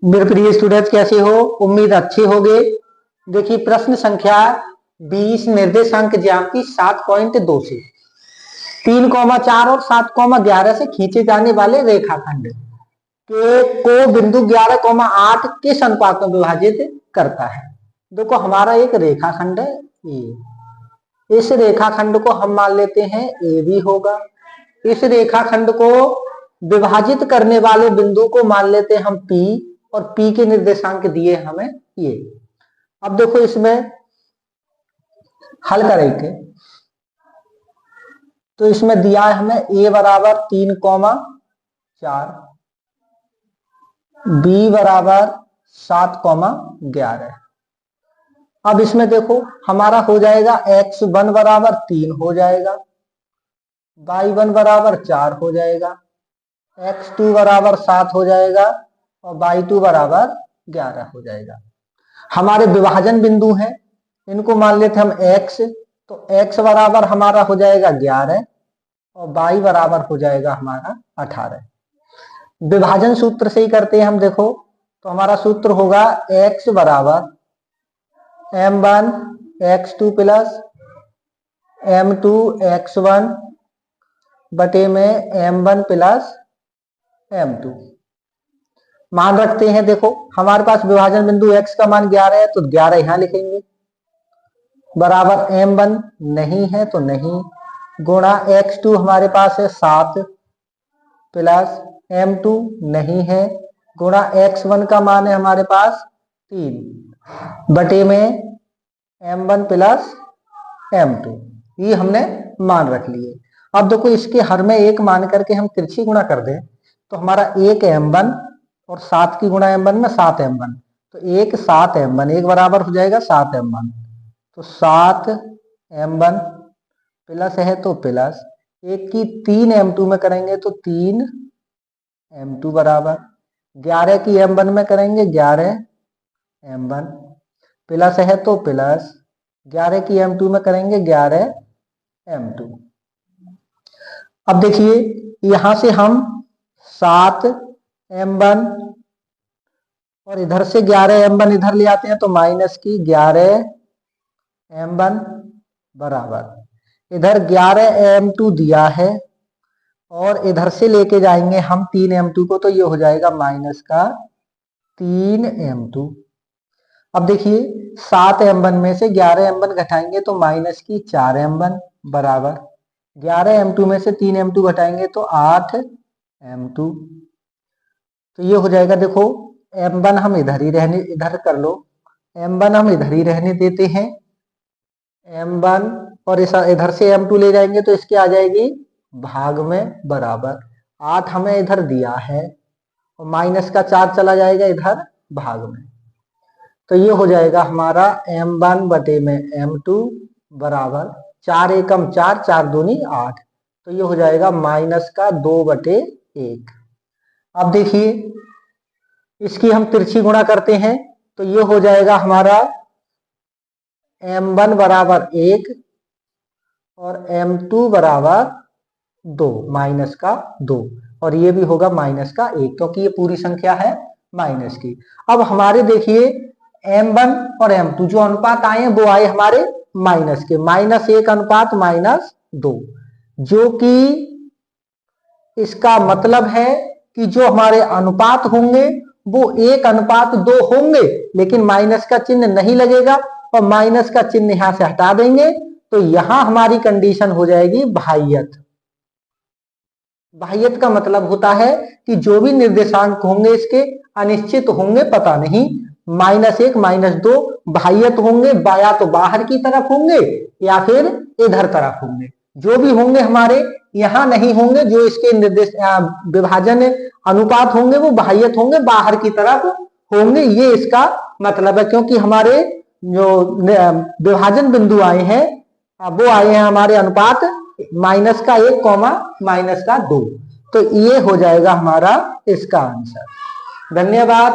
मेरे प्रिय स्टूडेंट्स, कैसे हो? उम्मीद अच्छे होंगे। देखिए प्रश्न संख्या 20 निर्देशांक ज्यामिति 7.2 से 3,4 और 7,11 से खींचे जाने वाले रेखाखंड के को बिंदु 11,8 किस अनुपात में विभाजित करता है। देखो हमारा एक रेखाखंड है ए। इस रेखाखंड को हम मान लेते हैं ए बी होगा। इस रेखाखंड को विभाजित करने वाले बिंदु को मान लेते हैं हम P, और P के निर्देशांक दिए हमें ये। अब देखो इसमें हल करेंगे तो इसमें दिया है हमें a बराबर 3,4, b बराबर 7,11। अब इसमें देखो हमारा हो जाएगा x1 बराबर 3 हो जाएगा, y1 बराबर 4 हो जाएगा, x2 बराबर 7 हो जाएगा और y2 बराबर 11 हो जाएगा। हमारे विभाजन बिंदु हैं, इनको मान लेते हम x, तो x बराबर हमारा हो जाएगा 11 और y बराबर हो जाएगा हमारा 18। विभाजन सूत्र से ही करते हैं हम। देखो तो हमारा सूत्र होगा x बराबर m1 x2 plus m2 x1 बटे में m1 प्लस m2। मान रखते हैं। देखो हमारे पास विभाजन बिंदु x का मान 11 है तो 11 यहां लिखेंगे, बराबर m1 नहीं है तो नहीं, गुणा x2 हमारे पास है 7 प्लस m2 नहीं है, गुणा x1 का मान है हमारे पास 3 बटे में m1 प्लस m2। ये हमने मान रख लिए। अब देखो इसके हर में एक मान करके हम तिरछी गुणा कर दें तो हमारा 1 m1 और 7 की गुणा m1 में 7 m1, तो 1 7 m1 एक बराबर हो जाएगा 7 m1, तो 7 m1 प्लस है तो प्लस 1 की 3 m2 में करेंगे तो 3 m2 बराबर 11 की m1 में करेंगे 11 m1 प्लस है तो प्लस 11 की m2 में करेंगे 11 m2। अब देखिए यहां से हम 7 m1 और इधर से 11 m1 इधर ले आते हैं तो माइनस की 11 m1 बराबर इधर 11 m2 दिया है और इधर से लेके जाएंगे हम 3 m2 को, तो ये हो जाएगा माइनस का 3 m2। अब देखिए 7 m1 में से 11 m1 घटाएंगे तो माइनस की 4 m1 बराबर 11 m2 में से 3 m2 घटाएंगे तो 8 m2। तो ये हो जाएगा। देखो m1 हम इधर कर लो, m1 हम इधर ही रहने देते हैं, m1 और इधर से m2 ले जाएंगे तो इसके आ जाएगी भाग में बराबर 8 हमें इधर दिया है और माइनस का 4 चला जाएगा इधर भाग में, तो ये हो जाएगा हमारा m1 बटे में m2 बराबर 4 एकम 4, 4 दूनी 8, तो ये हो जाएगा माइनस का 2/1। अब देखिए इसकी हम तिरछी गुणा करते हैं तो ये हो जाएगा हमारा m1 बराबर 1 और m2 बराबर 2, माइनस का 2, और ये भी होगा माइनस का 1 क्योंकि ये पूरी संख्या है माइनस की। अब हमारे देखिए m1 और m2 जो अनुपात आए हैं वो आए हमारे माइनस के, -1 अनुपात -2, जो कि इसका मतलब है कि जो हमारे अनुपात होंगे वो 1:2 होंगे, लेकिन माइनस का चिन्ह नहीं लगेगा और माइनस का चिन्ह यहां से हटा देंगे तो यहां हमारी कंडीशन हो जाएगी बाह्यत। बाह्यत का मतलब होता है कि जो भी निर्देशांक होंगे इसके अनिश्चित होंगे, पता नहीं, -1 -2 बाह्यत होंगे, या तो बाहर की तरफ होंगे या फिर इधर तरफ होंगे। जो भी होंगे हमारे यहां नहीं होंगे, जो इसके विभाजन अनुपात होंगे वो बाह्यत होंगे, बाहर की तरफ होंगे। ये इसका मतलब है, क्योंकि हमारे जो विभाजन बिंदु आए हैं वो आए हैं हमारे अनुपात -1, -2, तो ये हो जाएगा हमारा इसका आंसर। धन्यवाद।